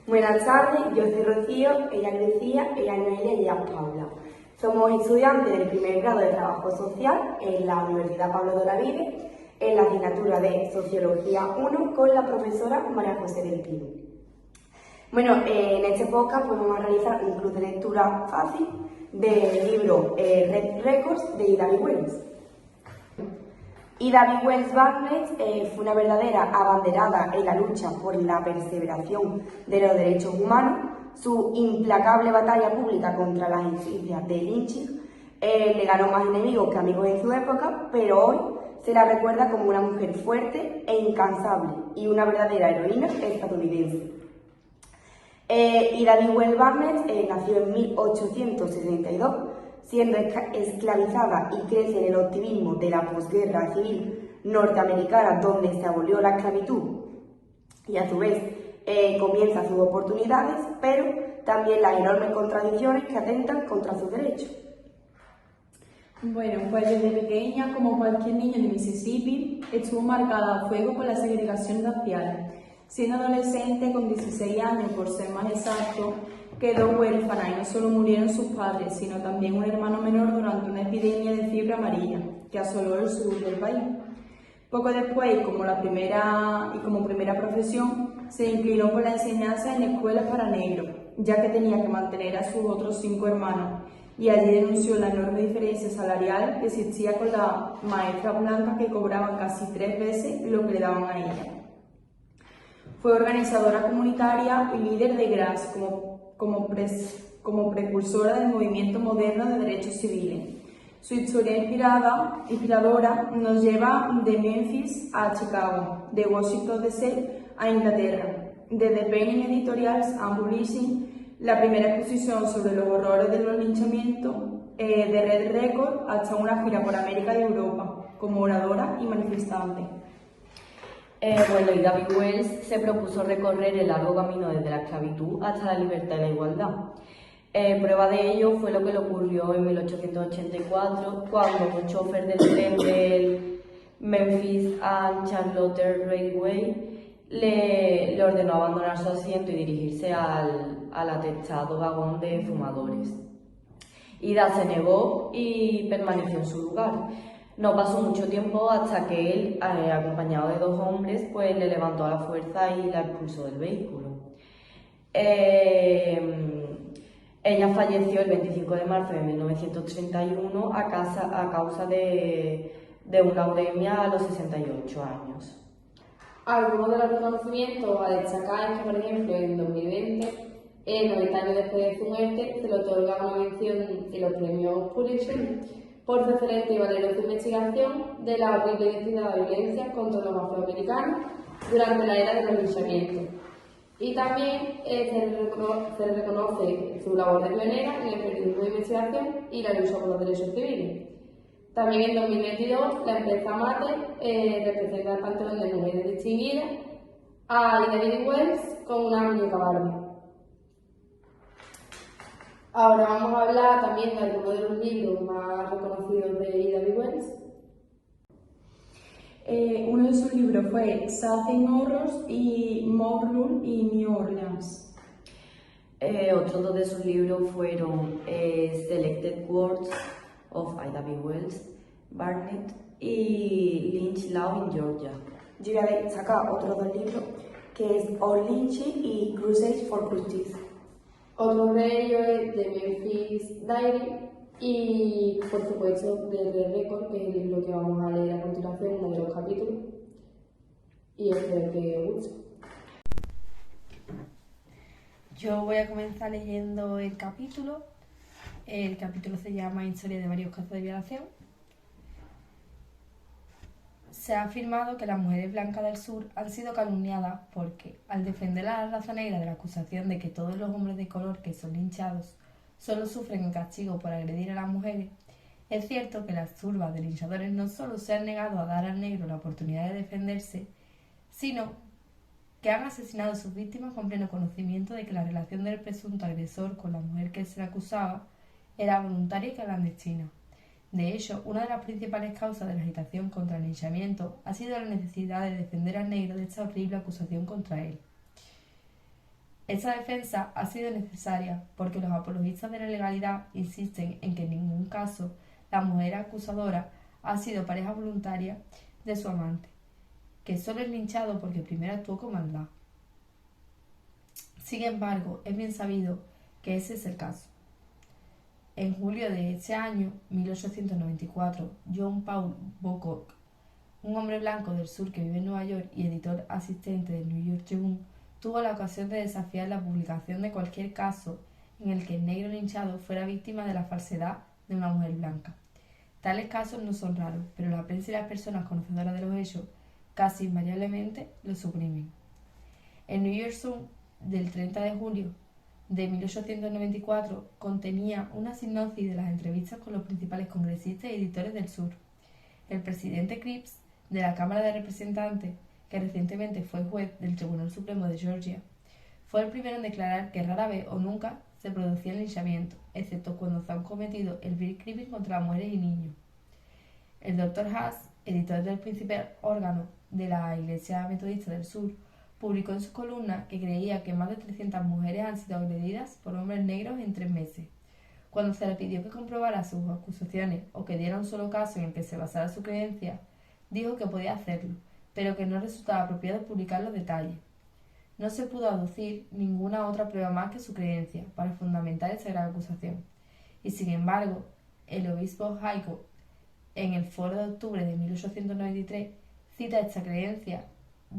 Buenas tardes, yo soy Rocío, ella es Lucía, ella es Noelia y ella es Paula. Somos estudiantes del primer grado de Trabajo Social en la Universidad Pablo de Olavide, en la asignatura de Sociología 1 con la profesora María José del Pino. Bueno, en este podcast vamos a realizar un club de lectura fácil del libro Red Records de Ida B. Wells. Ida B. Wells Barnes fue una verdadera abanderada en la lucha por la perseveración de los derechos humanos. Su implacable batalla pública contra las injusticias de lynching le ganó más enemigos que amigos en su época, pero hoy se la recuerda como una mujer fuerte e incansable y una verdadera heroína estadounidense. Ida B. Wells Barnes nació en 1862, siendo esclavizada y crece en el optimismo de la posguerra civil norteamericana, donde se abolió la esclavitud y a su vez comienza sus oportunidades, pero también las enormes contradicciones que atentan contra sus derechos. Bueno, pues desde pequeña, como cualquier niño de Mississippi, estuvo marcada a fuego por la segregación racial. Siendo adolescente, con 16 años, por ser más exacto, quedó huérfana y no solo murieron sus padres, sino también un hermano menor durante una epidemia de fiebre amarilla que asoló el sur del país. Poco después, como primera profesión, se inclinó por la enseñanza en escuelas para negros, ya que tenía que mantener a sus otros 5 hermanos, y allí denunció la enorme diferencia salarial que existía con las maestras blancas que cobraban casi 3 veces lo que le daban a ella. Fue organizadora comunitaria y líder de GRAS como precursora del movimiento moderno de derechos civiles. Su historia inspiradora nos lleva de Memphis a Chicago, de Washington DC a Inglaterra. Desde Penny Editorials and Publishing, la primera exposición sobre los horrores de los linchamientos de Red Records, hasta una gira por América y Europa, como oradora y manifestante. Ida B. Wells se propuso recorrer el largo camino desde la esclavitud hasta la libertad y la igualdad. Prueba de ello fue lo que le ocurrió en 1884, cuando un chofer del tren del Memphis and Charlotte Railway le ordenó abandonar su asiento y dirigirse al atestado vagón de fumadores. Ida se negó y permaneció en su lugar. No pasó mucho tiempo hasta que él, acompañado de 2 hombres, pues le levantó a la fuerza y la expulsó del vehículo. Ella falleció el 25 de marzo de 1931 a causa de una leucemia a los 68 años. Algunos de los reconocimientos a destacar es que, por ejemplo, en 2020, 90 años después de su muerte, se le otorga una mención en los premios Pulitzer por su excelente y valerosa investigación de la horrible y destinada violencia contra los afroamericanos durante la era de los linchamientos. Y también se le reconoce su labor de pionera en el periodismo de investigación y la lucha por los derechos civiles. También en 2022, la empresa Mate representa el Panteón de Mujeres Distinguidas a Ida B. Wells con una muñeca Barbie. Ahora vamos a hablar también de algunos de los libros más reconocidos de Ida B. Wells. Uno de sus libros fue Southern Horrors y Mob Rule y New Orleans. Otros 2 de sus libros fueron Selected Words of Ida B. Wells Barnett y Lynch Law in Georgia. Yo voy a destacar otros 2 libros, que es All Lynching y Crusade for Justice. Otro de ellos es The Memphis Diary y, por supuesto, de Red Records, que es el libro que vamos a leer a continuación, uno de los capítulos, y espero que os guste. Yo voy a comenzar leyendo el capítulo. El capítulo se llama Historia de varios casos de violación. Se ha afirmado que las mujeres blancas del sur han sido calumniadas porque, al defender a la raza negra de la acusación de que todos los hombres de color que son linchados solo sufren el castigo por agredir a las mujeres, es cierto que las turbas de linchadores no solo se han negado a dar al negro la oportunidad de defenderse, sino que han asesinado a sus víctimas con pleno conocimiento de que la relación del presunto agresor con la mujer que se le acusaba era voluntaria y clandestina. De hecho, una de las principales causas de la agitación contra el linchamiento ha sido la necesidad de defender al negro de esta horrible acusación contra él. Esta defensa ha sido necesaria porque los apologistas de la legalidad insisten en que en ningún caso la mujer acusadora ha sido pareja voluntaria de su amante, que solo es linchado porque primero actuó con maldad. Sin embargo, es bien sabido que ese es el caso. En julio de ese año, 1894, John Paul Bocock, un hombre blanco del sur que vive en Nueva York y editor asistente del New York Tribune, tuvo la ocasión de desafiar la publicación de cualquier caso en el que el negro linchado fuera víctima de la falsedad de una mujer blanca. Tales casos no son raros, pero la prensa y las personas conocedoras de los hechos casi invariablemente los suprimen. El New York Sun del 30 de julio de 1894 contenía una sinopsis de las entrevistas con los principales congresistas y editores del sur. El presidente Cripps de la Cámara de Representantes, que recientemente fue juez del Tribunal Supremo de Georgia, fue el primero en declarar que rara vez o nunca se producía el linchamiento, excepto cuando se han cometido el vil crimen contra mujeres y niños. El Dr. Haas, editor del principal órgano de la Iglesia Metodista del Sur, publicó en su columna que creía que más de 300 mujeres han sido agredidas por hombres negros en 3 meses. Cuando se le pidió que comprobara sus acusaciones o que diera un solo caso en el que se basara su creencia, dijo que podía hacerlo, pero que no resultaba apropiado publicar los detalles. No se pudo aducir ninguna otra prueba más que su creencia para fundamentar esa gran acusación. Y sin embargo, el obispo Haywood, en el Foro de octubre de 1893, cita esta creencia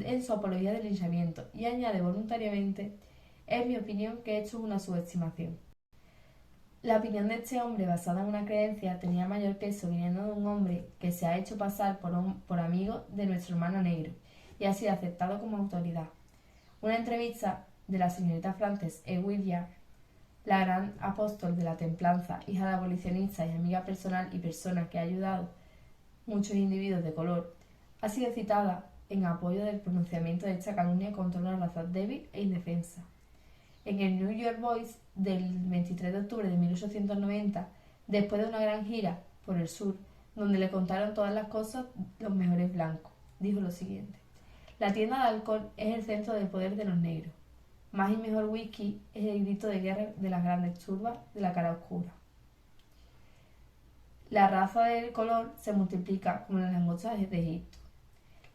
en su apología del linchamiento y añade voluntariamente: es mi opinión que esto es una subestimación. La opinión de este hombre basada en una creencia tenía mayor peso viniendo de un hombre que se ha hecho pasar por amigo de nuestro hermano negro y ha sido aceptado como autoridad. Una entrevista de la señorita Frances E. Williams, la gran apóstol de la templanza, hija de abolicionista y amiga personal y persona que ha ayudado muchos individuos de color, ha sido citada en apoyo del pronunciamiento de esta calumnia contra una raza débil e indefensa. En el New York Voice del 23 de octubre de 1890, después de una gran gira por el sur, donde le contaron todas las cosas los mejores blancos, dijo lo siguiente: la tienda de alcohol es el centro del poder de los negros. Más y mejor whisky es el grito de guerra de las grandes turbas de la cara oscura. La raza del color se multiplica como las langostas de Egipto.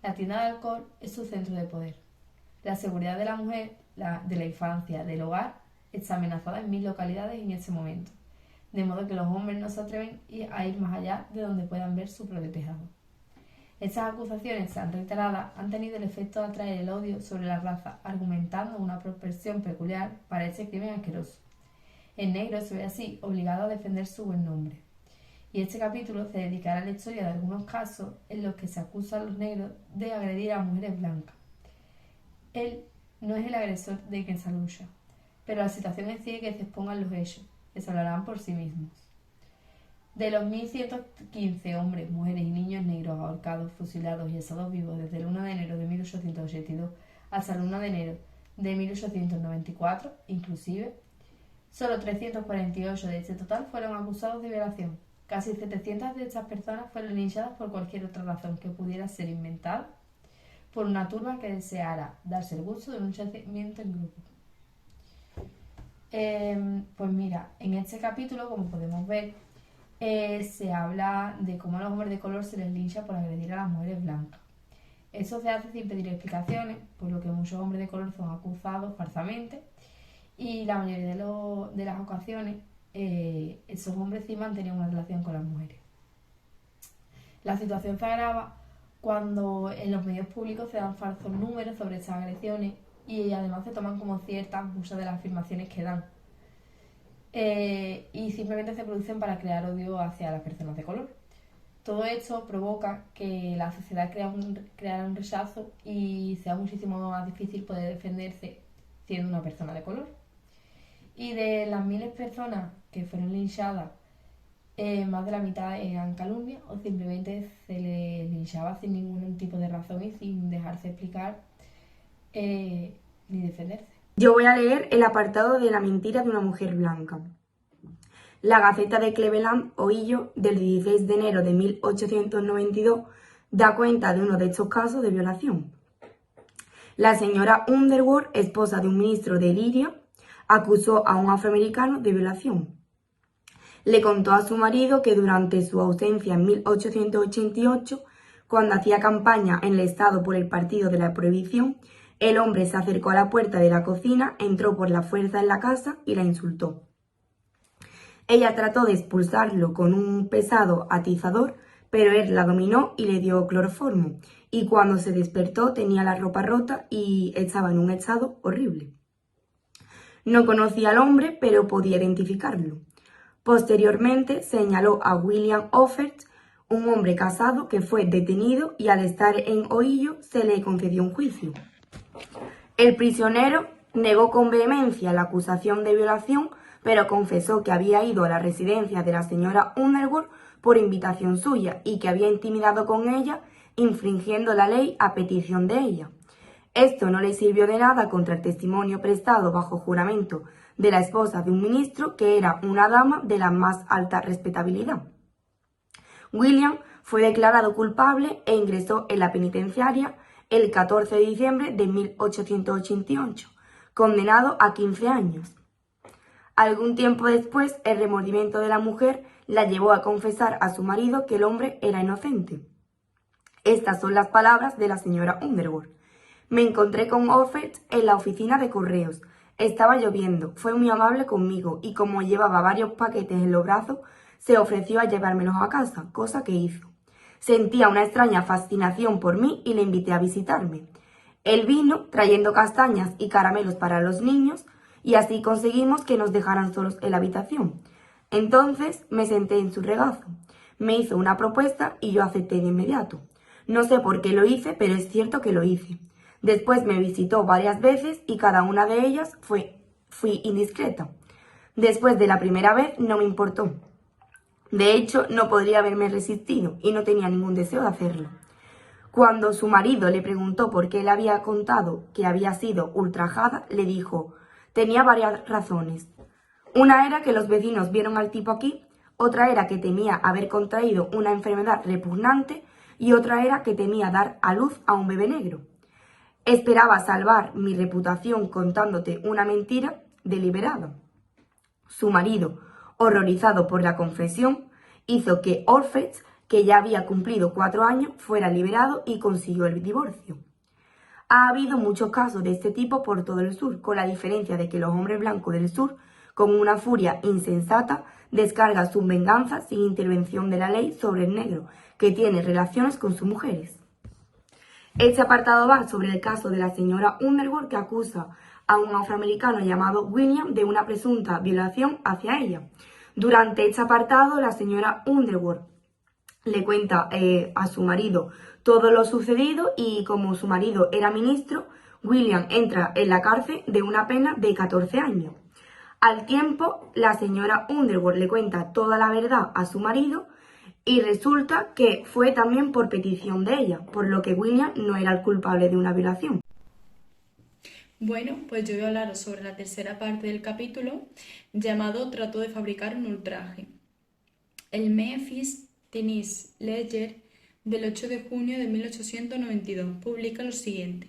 La tienda de alcohol es su centro de poder. La seguridad de la mujer, de la infancia, del hogar, está amenazada en 1000 localidades en este momento, de modo que los hombres no se atreven a ir más allá de donde puedan ver su propio tejado. Estas acusaciones tan reiteradas han tenido el efecto de atraer el odio sobre la raza, argumentando una propensión peculiar para este crimen asqueroso. El negro se ve así obligado a defender su buen nombre. Y este capítulo se dedicará a la historia de algunos casos en los que se acusa a los negros de agredir a mujeres blancas. Él no es el agresor de quien se alusa, pero la situación exige que se expongan los hechos, que se hablarán por sí mismos. De los 1.115 hombres, mujeres y niños negros ahorcados, fusilados y asados vivos desde el 1 de enero de 1882 hasta el 1 de enero de 1894, inclusive, solo 348 de este total fueron acusados de violación. Casi 700 de estas personas fueron linchadas por cualquier otra razón que pudiera ser inventada por una turba que deseara darse el gusto de un linchamiento en grupo. Pues mira, en este capítulo, como podemos ver, se habla de cómo a los hombres de color se les lincha por agredir a las mujeres blancas. Eso se hace sin pedir explicaciones, por lo que muchos hombres de color son acusados falsamente y la mayoría de las ocasiones esos hombres sí mantenían una relación con las mujeres. La situación se agrava cuando en los medios públicos se dan falsos números sobre estas agresiones y además se toman como ciertas muchas de las afirmaciones que dan. Y simplemente se producen para crear odio hacia las personas de color. Todo esto provoca que la sociedad crea un rechazo y sea muchísimo más difícil poder defenderse siendo una persona de color. Y de las 1000 personas que fueron linchadas, más de la mitad eran calumnias o simplemente se les linchaba sin ningún tipo de razón y sin dejarse explicar ni defenderse. Yo voy a leer el apartado de la mentira de una mujer blanca. La Gaceta de Cleveland, Ohio, del 16 de enero de 1892, da cuenta de uno de estos casos de violación. La señora Underwood, esposa de un ministro de Iliria, acusó a un afroamericano de violación. Le contó a su marido que durante su ausencia en 1888, cuando hacía campaña en el estado por el Partido de la Prohibición, el hombre se acercó a la puerta de la cocina, entró por la fuerza en la casa y la insultó. Ella trató de expulsarlo con un pesado atizador, pero él la dominó y le dio cloroformo, y cuando se despertó tenía la ropa rota y estaba en un estado horrible. No conocía al hombre, pero podía identificarlo. Posteriormente señaló a William Offert, un hombre casado que fue detenido y al estar en Ohio se le concedió un juicio. El prisionero negó con vehemencia la acusación de violación, pero confesó que había ido a la residencia de la señora Underwood por invitación suya y que había intimidado con ella, infringiendo la ley a petición de ella. Esto no le sirvió de nada contra el testimonio prestado bajo juramento de la esposa de un ministro que era una dama de la más alta respetabilidad. William fue declarado culpable e ingresó en la penitenciaria el 14 de diciembre de 1888, condenado a 15 años. Algún tiempo después, el remordimiento de la mujer la llevó a confesar a su marido que el hombre era inocente. Estas son las palabras de la señora Underwood. Me encontré con Offert en la oficina de correos. Estaba lloviendo, fue muy amable conmigo y como llevaba varios paquetes en los brazos, se ofreció a llevármelos a casa, cosa que hizo. Sentía una extraña fascinación por mí y le invité a visitarme. Él vino trayendo castañas y caramelos para los niños y así conseguimos que nos dejaran solos en la habitación. Entonces me senté en su regazo. Me hizo una propuesta y yo acepté de inmediato. No sé por qué lo hice, pero es cierto que lo hice. Después me visitó varias veces y cada una de ellas fui indiscreta. Después de la primera vez no me importó. De hecho, no podría haberme resistido y no tenía ningún deseo de hacerlo. Cuando su marido le preguntó por qué le había contado que había sido ultrajada, le dijo, tenía varias razones. Una era que los vecinos vieron al tipo aquí, otra era que temía haber contraído una enfermedad repugnante y otra era que temía dar a luz a un bebé negro. Esperaba salvar mi reputación contándote una mentira deliberada. Su marido, horrorizado por la confesión, hizo que Offert, que ya había cumplido 4 años, fuera liberado y consiguió el divorcio. Ha habido muchos casos de este tipo por todo el sur, con la diferencia de que los hombres blancos del sur, con una furia insensata, descargan su venganza sin intervención de la ley sobre el negro, que tiene relaciones con sus mujeres. Este apartado va sobre el caso de la señora Underwood, que acusa a un afroamericano llamado William de una presunta violación hacia ella. Durante este apartado, la señora Underwood le cuenta a su marido todo lo sucedido y como su marido era ministro, William entra en la cárcel de una pena de 14 años. Al tiempo, la señora Underwood le cuenta toda la verdad a su marido y resulta que fue también por petición de ella, por lo que William no era el culpable de una violación. Bueno, pues yo voy a hablar sobre la tercera parte del capítulo llamado Trató de fabricar un ultraje. El Memphis Tennessee Ledger del 8 de junio de 1892 publica lo siguiente.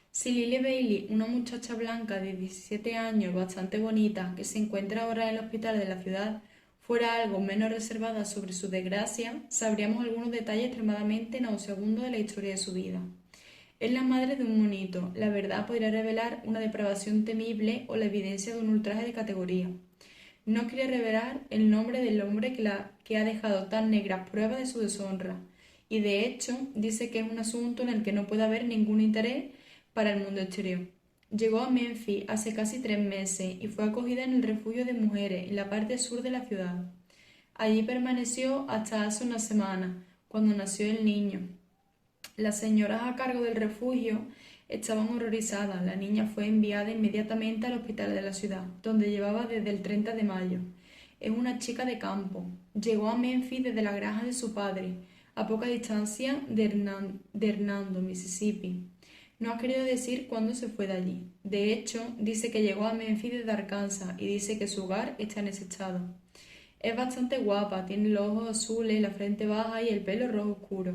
Si Lily Bailey, una muchacha blanca de 17 años bastante bonita que se encuentra ahora en el hospital de la ciudad, fuera algo menos reservada sobre su desgracia, sabríamos algunos detalles extremadamente nauseabundos de la historia de su vida. Es la madre de un monito. La verdad podría revelar una depravación temible o la evidencia de un ultraje de categoría. No quiere revelar el nombre del hombre que ha dejado tan negras pruebas de su deshonra, y de hecho dice que es un asunto en el que no puede haber ningún interés para el mundo exterior. Llegó a Memphis hace casi 3 meses y fue acogida en el refugio de mujeres en la parte sur de la ciudad. Allí permaneció hasta hace una semana, cuando nació el niño. Las señoras a cargo del refugio estaban horrorizadas. La niña fue enviada inmediatamente al hospital de la ciudad, donde llevaba desde el 30 de mayo. Es una chica de campo. Llegó a Memphis desde la granja de su padre, a poca distancia de Hernando, Mississippi. No ha querido decir cuándo se fue de allí. De hecho, dice que llegó a Memphis desde Arkansas y dice que su hogar está en ese estado. Es bastante guapa, tiene los ojos azules, la frente baja y el pelo rojo oscuro.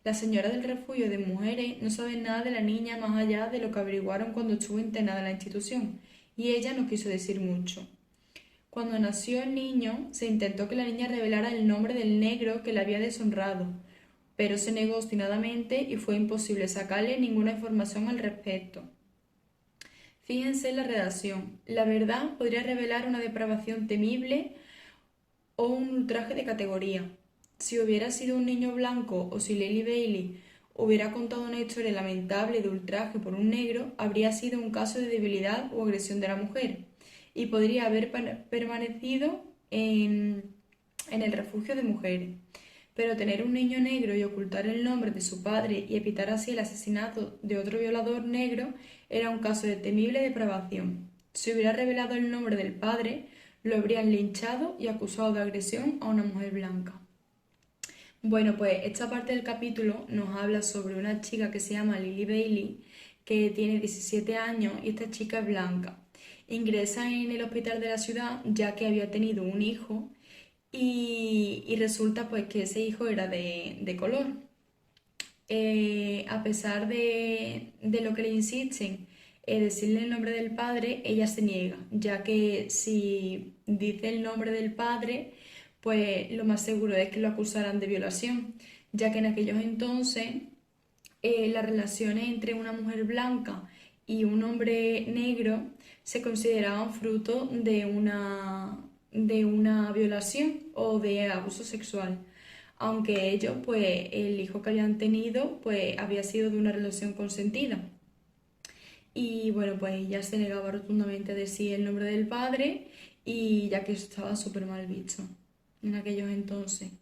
Las señoras del refugio de mujeres no saben nada de la niña más allá de lo que averiguaron cuando estuvo internada en la institución, y ella no quiso decir mucho. Cuando nació el niño, se intentó que la niña revelara el nombre del negro que la había deshonrado, pero se negó obstinadamente y fue imposible sacarle ninguna información al respecto. Fíjense en la redacción. La verdad podría revelar una depravación temible o un ultraje de categoría. Si hubiera sido un niño blanco o si Lily Bailey hubiera contado una historia lamentable de ultraje por un negro, habría sido un caso de debilidad o agresión de la mujer y podría haber permanecido en el refugio de mujeres. Pero tener un niño negro y ocultar el nombre de su padre y evitar así el asesinato de otro violador negro era un caso de temible depravación. Si hubiera revelado el nombre del padre, lo habrían linchado y acusado de agresión a una mujer blanca. Bueno, pues esta parte del capítulo nos habla sobre una chica que se llama Lily Bailey, que tiene 17 años y esta chica es blanca. Ingresa en el hospital de la ciudad ya que había tenido un hijo y resulta pues que ese hijo era de color. A pesar de lo que le insisten, decirle el nombre del padre, ella se niega, ya que si dice el nombre del padre, pues lo más seguro es que lo acusarán de violación, ya que en aquellos entonces las relaciones entre una mujer blanca y un hombre negro se consideraban fruto de una violación o de abuso sexual, aunque ellos, pues el hijo que habían tenido, pues había sido de una relación consentida. Y bueno, pues ella se negaba rotundamente a decir el nombre del padre y ya que eso estaba súper mal visto en aquellos entonces.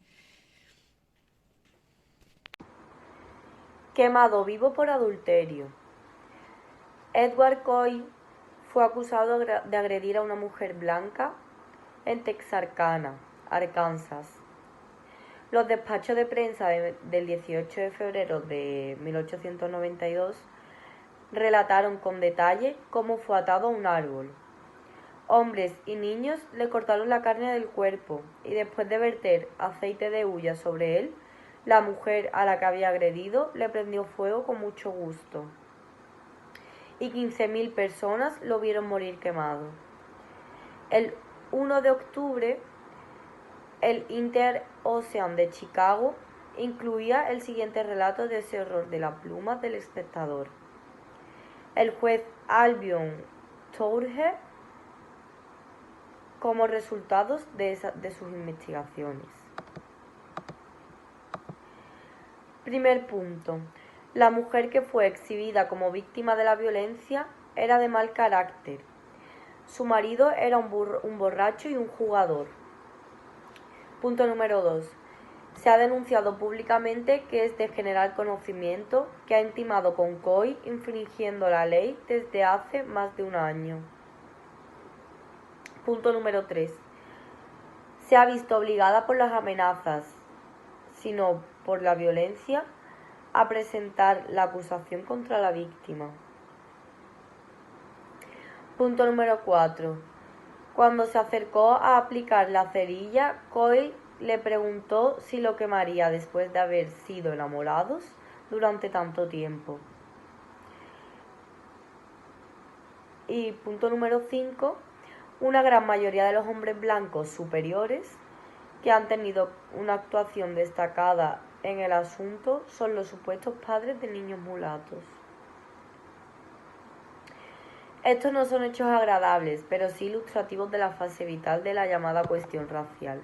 Quemado vivo por adulterio. Edward Coy fue acusado de agredir a una mujer blanca en Texarkana, Arkansas. Los despachos de prensa del 18 de febrero de 1892 relataron con detalle cómo fue atado a un árbol. Hombres y niños le cortaron la carne del cuerpo y después de verter aceite de hulla sobre él, la mujer a la que había agredido le prendió fuego con mucho gusto. Y 15.000 personas lo vieron morir quemado. El 1 de octubre, el Inter-Ocean de Chicago incluía el siguiente relato de ese horror de la pluma del espectador. El juez Albion Tourge, como resultados de sus investigaciones. Primer punto. La mujer que fue exhibida como víctima de la violencia era de mal carácter. Su marido era un borracho y un jugador. Punto número 2. Se ha denunciado públicamente que es de general conocimiento que ha intimado con Coy infringiendo la ley desde hace más de un año. Punto número 3. Se ha visto obligada por las amenazas, sino por la violencia, a presentar la acusación contra la víctima. Punto número 4. Cuando se acercó a aplicar la cerilla, Coy le preguntó si lo quemaría después de haber sido enamorados durante tanto tiempo. Y punto número 5. Una gran mayoría de los hombres blancos superiores que han tenido una actuación destacada en el asunto son los supuestos padres de niños mulatos. Estos no son hechos agradables, pero sí ilustrativos de la fase vital de la llamada cuestión racial,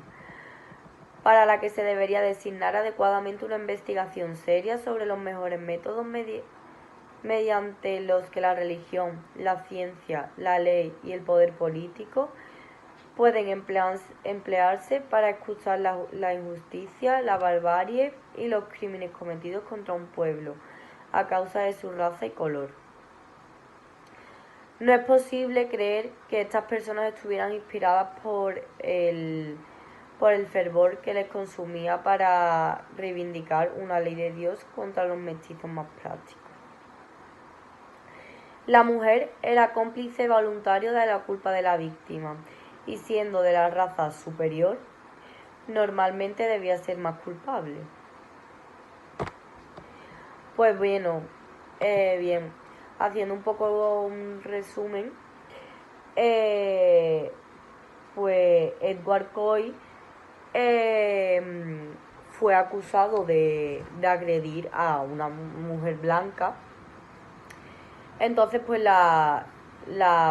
para la que se debería designar adecuadamente una investigación seria sobre los mejores métodos mediante los que la religión, la ciencia, la ley y el poder político pueden emplearse para excusar la injusticia, la barbarie y los crímenes cometidos contra un pueblo a causa de su raza y color. No es posible creer que estas personas estuvieran inspiradas por el fervor que les consumía para reivindicar una ley de Dios contra los mestizos más prácticos. La mujer era cómplice voluntario de la culpa de la víctima y siendo de la raza superior, normalmente debía ser más culpable. Pues bueno, bien, haciendo un poco un resumen, eh, pues Edward Coy fue acusado de agredir a una mujer blanca. Entonces, pues la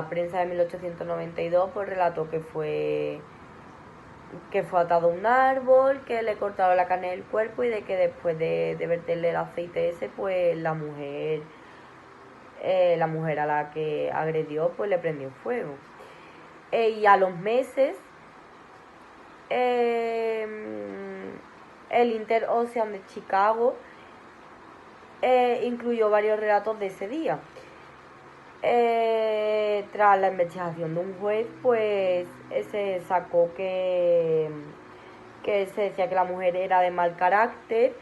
prensa de 1892 pues relató que fue atado a un árbol, que le cortaron la carne del cuerpo y de que después de verterle el aceite ese, pues la mujer a la que agredió, pues le prendió fuego. Y a los meses, el Inter-Ocean de Chicago incluyó varios relatos de ese día. Tras la investigación de un juez, pues se sacó que se decía que la mujer era de mal carácter,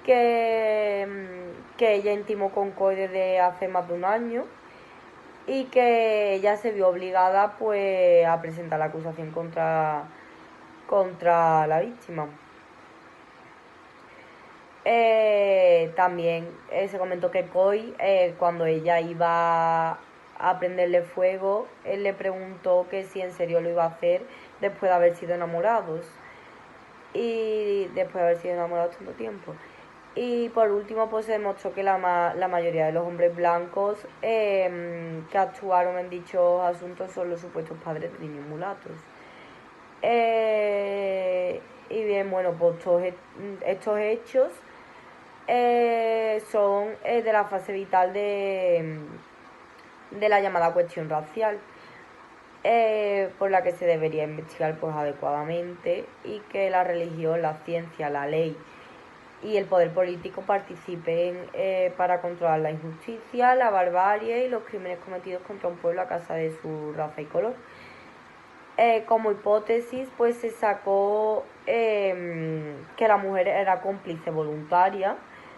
que ella intimó con Coy desde hace más de un año y que ella se vio obligada pues a presentar la acusación contra la víctima. También se comentó que Coy, cuando ella iba a prenderle fuego, él le preguntó que si en serio lo iba a hacer después de haber sido enamorados tanto tiempo. Y por último, pues se demostró que la mayoría de los hombres blancos que actuaron en dichos asuntos son los supuestos padres de niños mulatos. Y bien, bueno, pues todos estos hechos son de la fase vital de la llamada cuestión racial, por la que se debería investigar pues adecuadamente y que la religión, la ciencia, la ley y el poder político participen para controlar la injusticia, la barbarie y los crímenes cometidos contra un pueblo a causa de su raza y color. Como hipótesis, pues se sacó que la mujer era cómplice voluntaria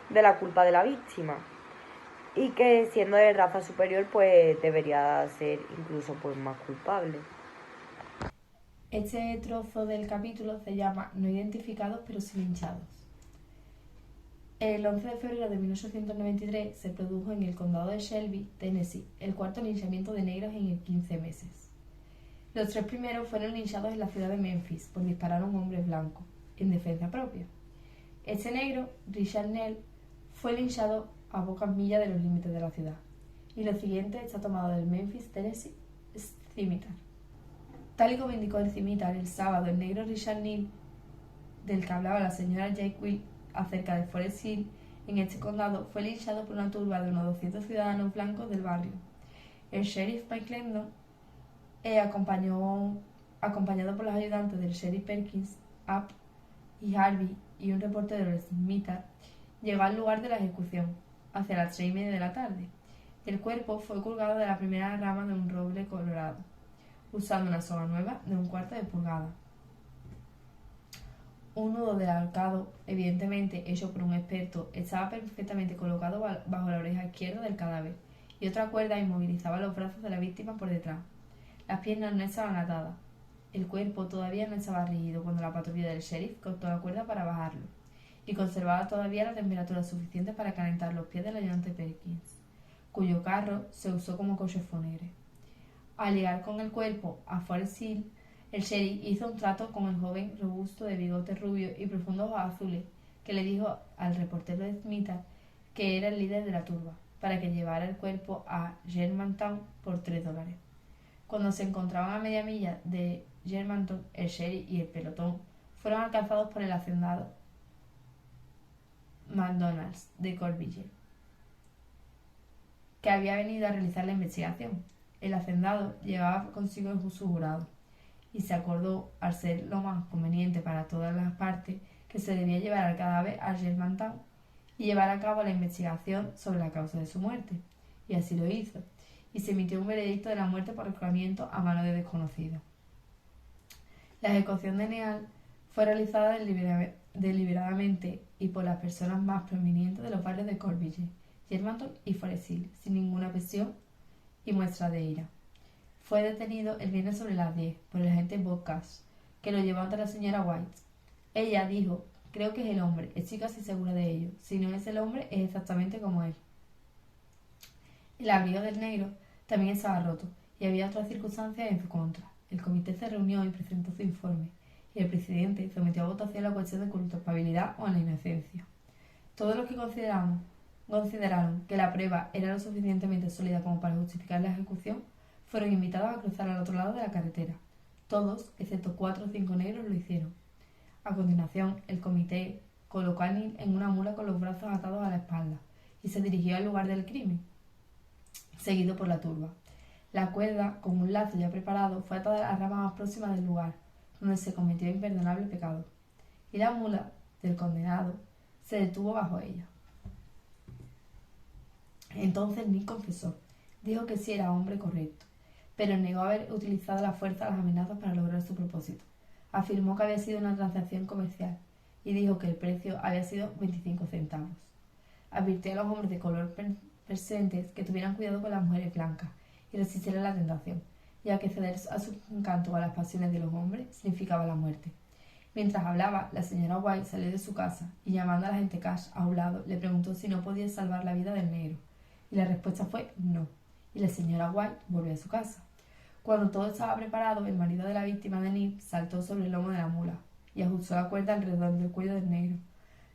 de la culpa de la víctima y que siendo de raza superior pues debería ser incluso pues más culpable. Este trozo del capítulo se llama No identificados pero sí linchados. El 11 de febrero de 1893 se produjo en el condado de Shelby, Tennessee, el cuarto linchamiento de negros en 15 meses. Los 3 primeros fueron linchados en la ciudad de Memphis por disparar a un hombre blanco, en defensa propia. Este negro, Richard Nell, fue linchado a pocas millas de los límites de la ciudad. Y lo siguiente está tomado del Memphis, Tennessee Scimitar. Tal y como indicó el Scimitar el sábado, el negro Richard Nell, del que hablaba la señora Jake Will acerca de Forest Hill, en este condado, fue linchado por una turba de unos 200 ciudadanos blancos del barrio. El sheriff Mike Clendon, acompañado por los ayudantes del sheriff Perkins, App y Harvey y un reportero del Scimitar, llegó al lugar de la ejecución, hacia las 3:30 de la tarde. El cuerpo fue colgado de la primera rama de un roble colorado, usando una soga nueva de 1/4 de pulgada. Un nudo del ahorcado, evidentemente hecho por un experto, estaba perfectamente colocado bajo la oreja izquierda del cadáver, y otra cuerda inmovilizaba los brazos de la víctima por detrás. Las piernas no estaban atadas. El cuerpo todavía no estaba rígido cuando la patrulla del sheriff cortó la cuerda para bajarlo, y conservaba todavía la temperatura suficiente para calentar los pies del ayudante Perkins, cuyo carro se usó como coche fúnebre. Al llegar con el cuerpo a Forest Hill, el sheriff hizo un trato con el joven robusto de bigote rubio y profundos ojos azules, que le dijo al reportero de Scimitar que era el líder de la turba, para que llevara el cuerpo a Germantown por $3. Cuando se encontraban a media milla de Germantown, el sheriff y el pelotón fueron alcanzados por el hacendado McDonald's de Corbillard, que había venido a realizar la investigación. El hacendado llevaba consigo su jurado, y se acordó, al ser lo más conveniente para todas las partes, que se debía llevar al cadáver a Germantown y llevar a cabo la investigación sobre la causa de su muerte. Y así lo hizo, y se emitió un veredicto de la muerte por ahorcamiento a mano de desconocidos. La ejecución de Neal fue realizada deliberadamente y por las personas más prominentes de los barrios de Corbillard, Germantown y Forest Hill, sin ninguna presión y muestra de ira. Fue detenido el viernes sobre las 10 por el agente Bob Cash, que lo llevó ante la señora White. Ella dijo Creo que es el hombre, estoy casi segura de ello. Si no es el hombre, es exactamente como él. El abrigo del negro también estaba roto y había otras circunstancias en su contra. El comité se reunió y presentó su informe, y el presidente sometió a votación la cuestión de culpabilidad o la inocencia. Todos los que consideraron que la prueba era lo suficientemente sólida como para justificar la ejecución fueron invitados a cruzar al otro lado de la carretera. Todos, excepto 4 o 5 negros, lo hicieron. A continuación, el comité colocó a Neil en una mula con los brazos atados a la espalda y se dirigió al lugar del crimen, seguido por la turba. La cuerda, con un lazo ya preparado, fue atada a la rama más próxima del lugar, donde se cometió imperdonable pecado, y la mula del condenado se detuvo bajo ella. Entonces Neil confesó. Dijo que sí era hombre correcto, pero negó haber utilizado la fuerza o las amenazas para lograr su propósito. Afirmó que había sido una transacción comercial y dijo que el precio había sido 25 centavos. Advirtió a los hombres de color presentes que tuvieran cuidado con las mujeres blancas y resistieran la tentación, ya que ceder a su encanto o a las pasiones de los hombres significaba la muerte. Mientras hablaba, la señora White salió de su casa y, llamando a la agente Cash a un lado, le preguntó si no podía salvar la vida del negro, y la respuesta fue no, y la señora White volvió a su casa. Cuando todo estaba preparado, el marido de la víctima de Neil saltó sobre el lomo de la mula y ajustó la cuerda alrededor del cuello del negro.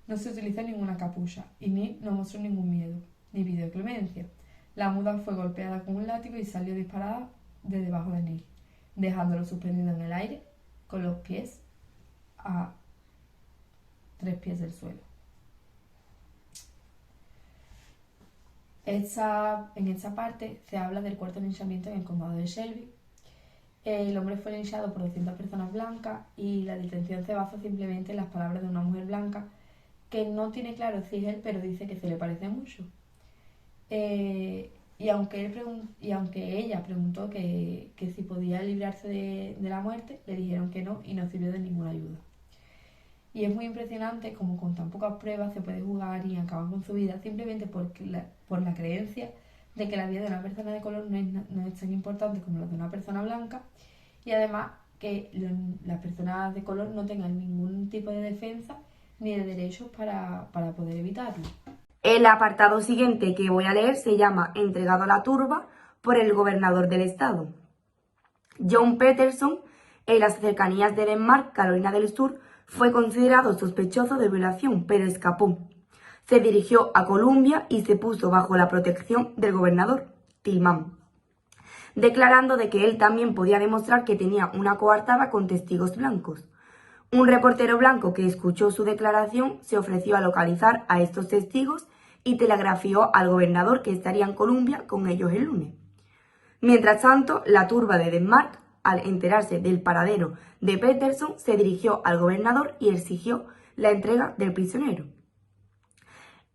No se utilizó ninguna capucha, y Neil no mostró ningún miedo, ni pidió clemencia. La muda fue golpeada con un látigo y salió disparada de debajo de Neil, dejándolo suspendido en el aire con los pies a 3 pies del suelo. En esta parte se habla del cuarto linchamiento en el condado de Shelby. El hombre fue linchado por 200 personas blancas y la detención se basa simplemente en las palabras de una mujer blanca que no tiene claro si es él, pero dice que se le parece mucho. Y aunque ella preguntó que si podía librarse de la muerte, le dijeron que no y no sirvió de ninguna ayuda. Y es muy impresionante como con tan pocas pruebas se puede jugar y acabar con su vida simplemente por la creencia de que la vida de una persona de color no es tan importante como la de una persona blanca, y además que las personas de color no tengan ningún tipo de defensa ni de derechos para poder evitarlo. El apartado siguiente que voy a leer se llama Entregado a la turba por el gobernador del estado. John Peterson, en las cercanías de Denmark, Carolina del Sur, fue considerado sospechoso de violación, pero escapó. Se dirigió a Columbia y se puso bajo la protección del gobernador, Tillman, declarando de que él también podía demostrar que tenía una coartada con testigos blancos. Un reportero blanco que escuchó su declaración se ofreció a localizar a estos testigos y telegrafió al gobernador que estaría en Columbia con ellos el lunes. Mientras tanto, la turba de Denmark, al enterarse del paradero de Peterson, se dirigió al gobernador y exigió la entrega del prisionero.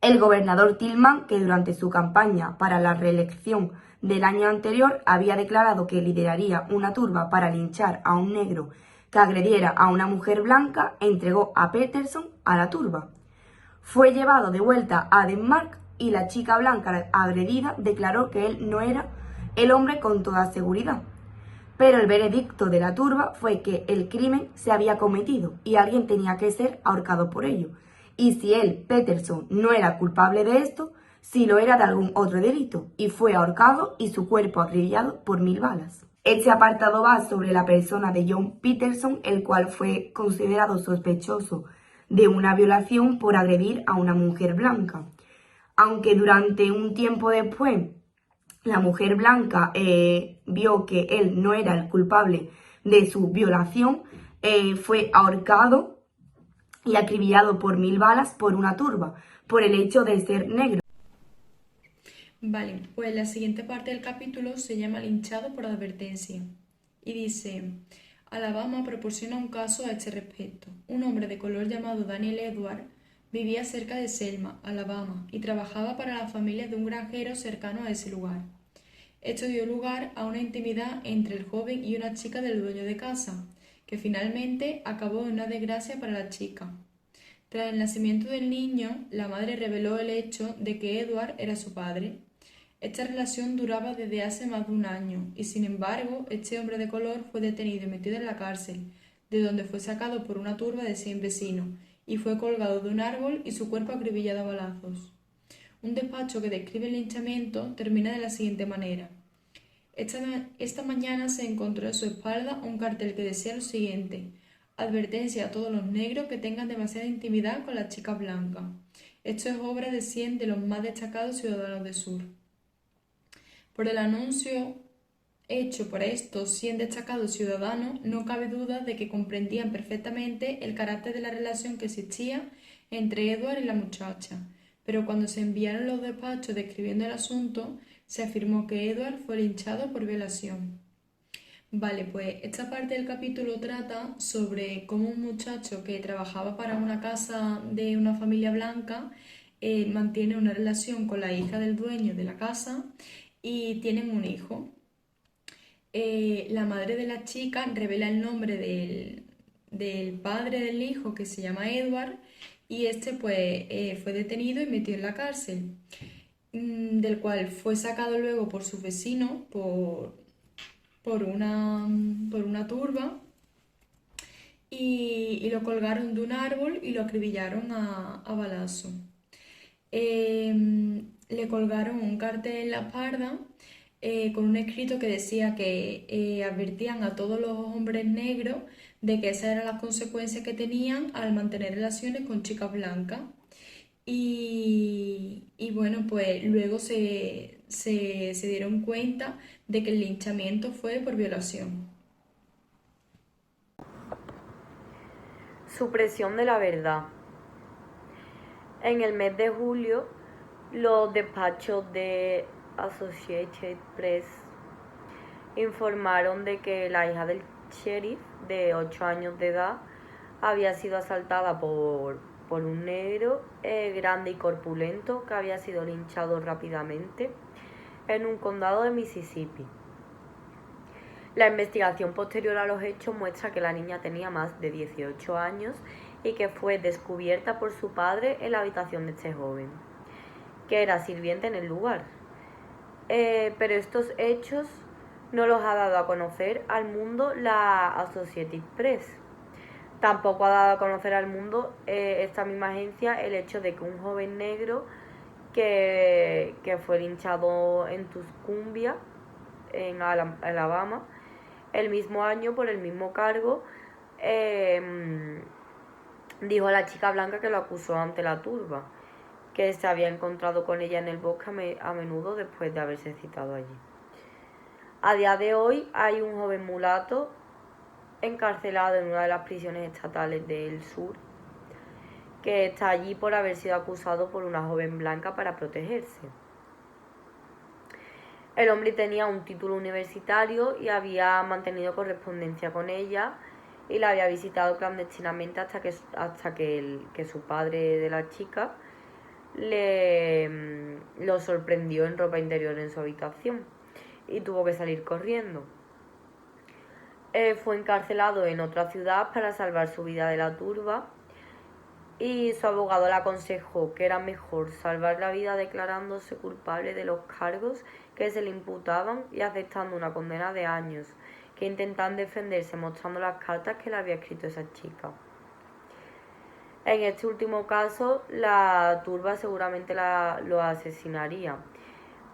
El gobernador Tillman, que durante su campaña para la reelección del año anterior había declarado que lideraría una turba para linchar a un negro que agrediera a una mujer blanca, entregó a Peterson a la turba. Fue llevado de vuelta a Denmark y la chica blanca agredida declaró que él no era el hombre con toda seguridad. Pero el veredicto de la turba fue que el crimen se había cometido y alguien tenía que ser ahorcado por ello. Y si él, Peterson, no era culpable de esto, sí lo era de algún otro delito, y fue ahorcado y su cuerpo acribillado por 1000 balas. Este apartado va sobre la persona de John Peterson, el cual fue considerado sospechoso de una violación por agredir a una mujer blanca. Aunque durante un tiempo después la mujer blanca vio que él no era el culpable de su violación, fue ahorcado y acribillado por 1000 balas por una turba, por el hecho de ser negro. Vale, pues la siguiente parte del capítulo se llama Linchado por advertencia y dice: Alabama proporciona un caso a este respecto. Un hombre de color llamado Daniel Edward vivía cerca de Selma, Alabama, y trabajaba para la familia de un granjero cercano a ese lugar. Esto dio lugar a una intimidad entre el joven y una chica del dueño de casa, que finalmente acabó en una desgracia para la chica. Tras el nacimiento del niño, la madre reveló el hecho de que Edward era su padre. Esta relación duraba desde hace más de un año y, sin embargo, este hombre de color fue detenido y metido en la cárcel, de donde fue sacado por una turba de 100 vecinos y fue colgado de un árbol y su cuerpo acribillado a balazos. Un despacho que describe el linchamiento termina de la siguiente manera. Esta mañana se encontró a su espalda un cartel que decía lo siguiente: advertencia a todos los negros que tengan demasiada intimidad con las chicas blancas. Esto es obra de 100 de los más destacados ciudadanos de Sur. Por el anuncio hecho por estos 100 destacados ciudadanos, no cabe duda de que comprendían perfectamente el carácter de la relación que existía entre Edward y la muchacha, pero cuando se enviaron los despachos describiendo el asunto, se afirmó que Edward fue linchado por violación. Vale, pues esta parte del capítulo trata sobre cómo un muchacho que trabajaba para una casa de una familia blanca mantiene una relación con la hija del dueño de la casa y tienen un hijo. La madre de la chica revela el nombre del padre del hijo, que se llama Edward, y este pues fue detenido y metido en la cárcel, del cual fue sacado luego por sus vecinos por una turba y lo colgaron de un árbol y lo acribillaron a balazo. Le colgaron un cartel en la espalda con un escrito que decía que advertían a todos los hombres negros de que esas eran las consecuencias que tenían al mantener relaciones con chicas blancas. Y bueno, pues luego se dieron cuenta de que el linchamiento fue por violación. Supresión de la verdad. En el mes de julio, los despachos de Associated Press informaron de que la hija del sheriff, de 8 años de edad, había sido asaltada por un negro grande y corpulento que había sido linchado rápidamente en un condado de Mississippi. La investigación posterior a los hechos muestra que la niña tenía más de 18 años y que fue descubierta por su padre en la habitación de este joven, que era sirviente en el lugar. Pero estos hechos no los ha dado a conocer al mundo la Associated Press. Tampoco ha dado a conocer al mundo esta misma agencia el hecho de que un joven negro que fue linchado en Tuscumbia, en Alabama, el mismo año por el mismo cargo, dijo a la chica blanca que lo acusó ante la turba, que se había encontrado con ella en el bosque a menudo después de haberse citado allí. A día de hoy hay un joven mulato encarcelado en una de las prisiones estatales del sur, que está allí por haber sido acusado por una joven blanca para protegerse. El hombre tenía un título universitario y había mantenido correspondencia con ella y la había visitado clandestinamente hasta que su padre de la chica lo sorprendió en ropa interior en su habitación y tuvo que salir corriendo. Fue encarcelado en otra ciudad para salvar su vida de la turba y su abogado le aconsejó que era mejor salvar la vida declarándose culpable de los cargos que se le imputaban y aceptando una condena de años que intentar defenderse mostrando las cartas que le había escrito esa chica. En este último caso, la turba seguramente lo asesinaría,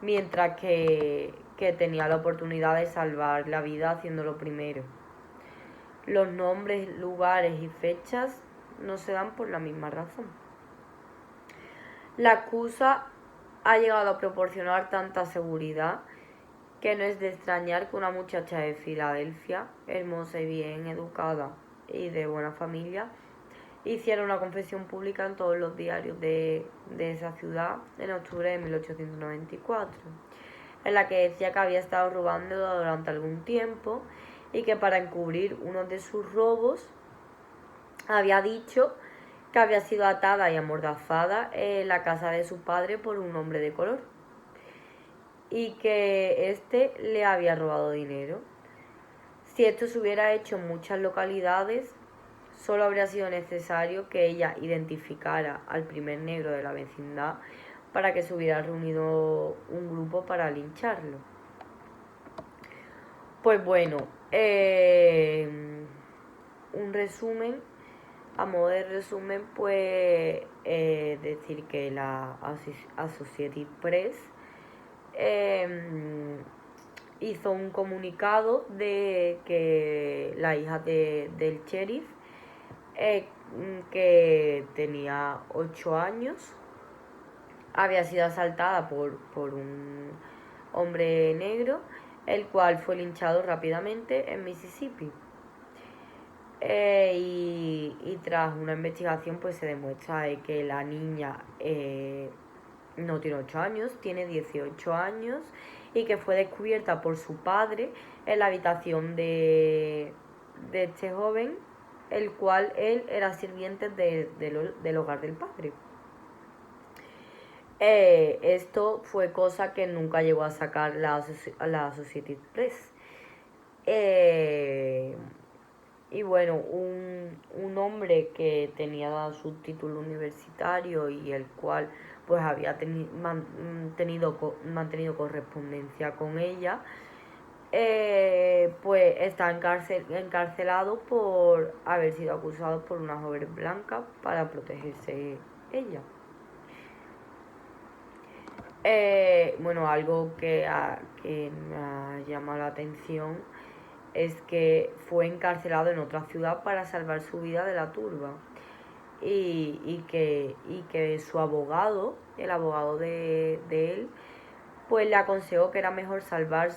mientras que tenía la oportunidad de salvar la vida haciéndolo primero. Los nombres, lugares y fechas no se dan por la misma razón. La excusa ha llegado a proporcionar tanta seguridad que no es de extrañar que una muchacha de Filadelfia, hermosa y bien educada y de buena familia, hiciera una confesión pública en todos los diarios de esa ciudad en octubre de 1894, en la que decía que había estado robando durante algún tiempo y que para encubrir uno de sus robos había dicho que había sido atada y amordazada en la casa de su padre por un hombre de color y que éste le había robado dinero. Si esto se hubiera hecho en muchas localidades, solo habría sido necesario que ella identificara al primer negro de la vecindad para que se hubiera reunido un grupo para lincharlo. Pues bueno, un resumen A modo de resumen, pues decir que la Associated Press hizo un comunicado de que la hija del sheriff, que tenía 8 años, había sido asaltada por un hombre negro, el cual fue linchado rápidamente en Mississippi. Y tras una investigación pues se demuestra que la niña no tiene 8 años, tiene 18 años, y que fue descubierta por su padre en la habitación de este joven, el cual él era sirviente del hogar del padre. Esto fue cosa que nunca llegó a sacar la Associated Press. Y bueno, un hombre que tenía su título universitario y el cual pues había mantenido correspondencia con ella, pues está encarcelado por haber sido acusado por una joven blanca para protegerse ella. Bueno, algo que me ha llamado la atención es que fue encarcelado en otra ciudad para salvar su vida de la turba, y que su abogado, el abogado de él, pues le aconsejó que era mejor salvar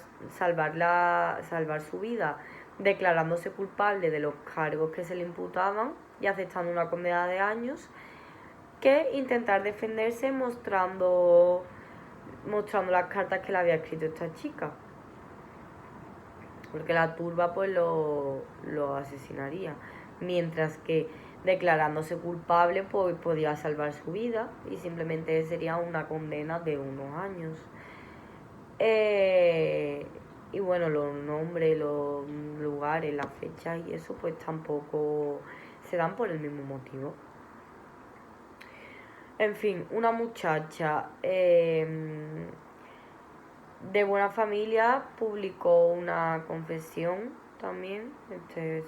su vida declarándose culpable de los cargos que se le imputaban y aceptando una condena de años, que intentar defenderse mostrando las cartas que le había escrito esta chica, porque la turba pues lo asesinaría, mientras que declarándose culpable pues podía salvar su vida y simplemente sería una condena de unos años. Y bueno, los nombres, los lugares, las fechas y eso pues tampoco se dan por el mismo motivo. En fin, una muchacha de buena familia publicó una confesión también. Este es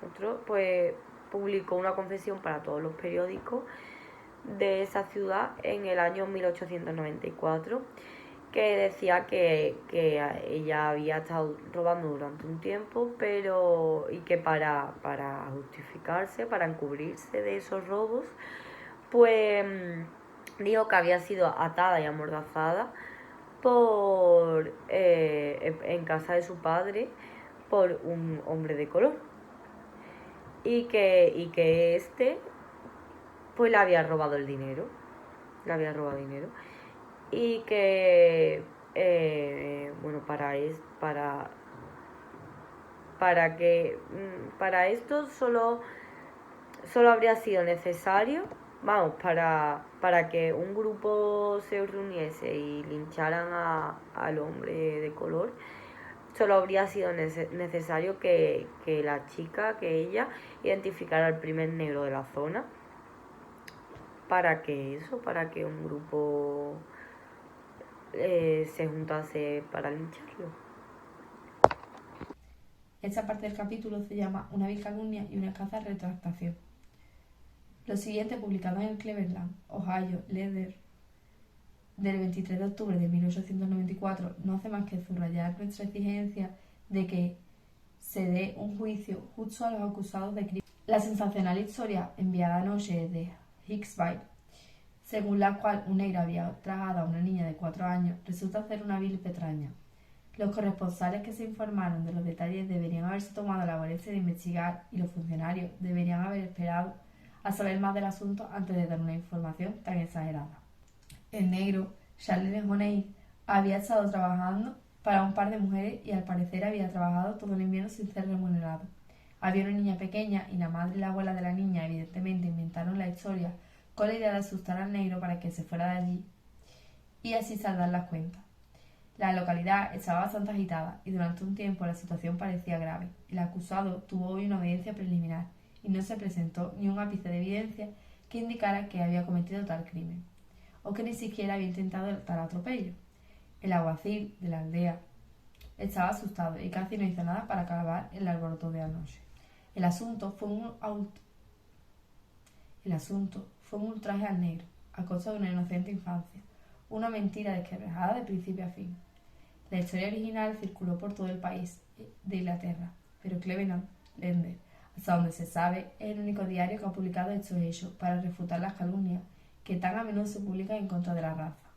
otro, pues publicó una confesión para todos los periódicos de esa ciudad en el año 1894, que decía que ella había estado robando durante un tiempo, y que para justificarse, para encubrirse de esos robos, pues dijo que había sido atada y amordazada en casa de su padre por un hombre de color, y que este pues le había robado dinero, y que bueno, para esto solo habría sido necesario, para que un grupo se reuniese y lincharan al hombre de color, solo habría sido necesario que la chica, que ella, identificara al primer negro de la zona, para que un grupo se juntase para lincharlo. Esta parte del capítulo se llama Una vil calumnia y una escasa retractación. Lo siguiente, publicado en el Cleveland, Ohio, Letter, del 23 de octubre de 1894, no hace más que subrayar nuestra exigencia de que se dé un juicio justo a los acusados de crimen. La sensacional historia enviada anoche de Hicksville, según la cual un negro había tragado a una niña de 4 años, resulta ser una vil petraña. Los corresponsales que se informaron de los detalles deberían haberse tomado la molestia de investigar, y los funcionarios deberían haber esperado a saber más del asunto antes de dar una información tan exagerada. El negro, Charles Mahoney, había estado trabajando para un par de mujeres y al parecer había trabajado todo el invierno sin ser remunerado. Había una niña pequeña y la madre y la abuela de la niña evidentemente inventaron la historia con la idea de asustar al negro para que se fuera de allí y así saldar las cuentas. La localidad estaba bastante agitada y durante un tiempo la situación parecía grave. El acusado tuvo hoy una audiencia preliminar y no se presentó ni un ápice de evidencia que indicara que había cometido tal crimen, o que ni siquiera había intentado tal atropello. El alguacil de la aldea estaba asustado y casi no hizo nada para acabar el alboroto de anoche. El asunto fue El asunto fue un ultraje al negro, a costa de una inocente infancia, una mentira desquebrajada de principio a fin. La historia original circuló por todo el país de Inglaterra, pero Cleveland Lender, hasta donde se sabe, es el único diario que ha publicado estos hechos para refutar las calumnias que tan a menudo se publican en contra de la raza.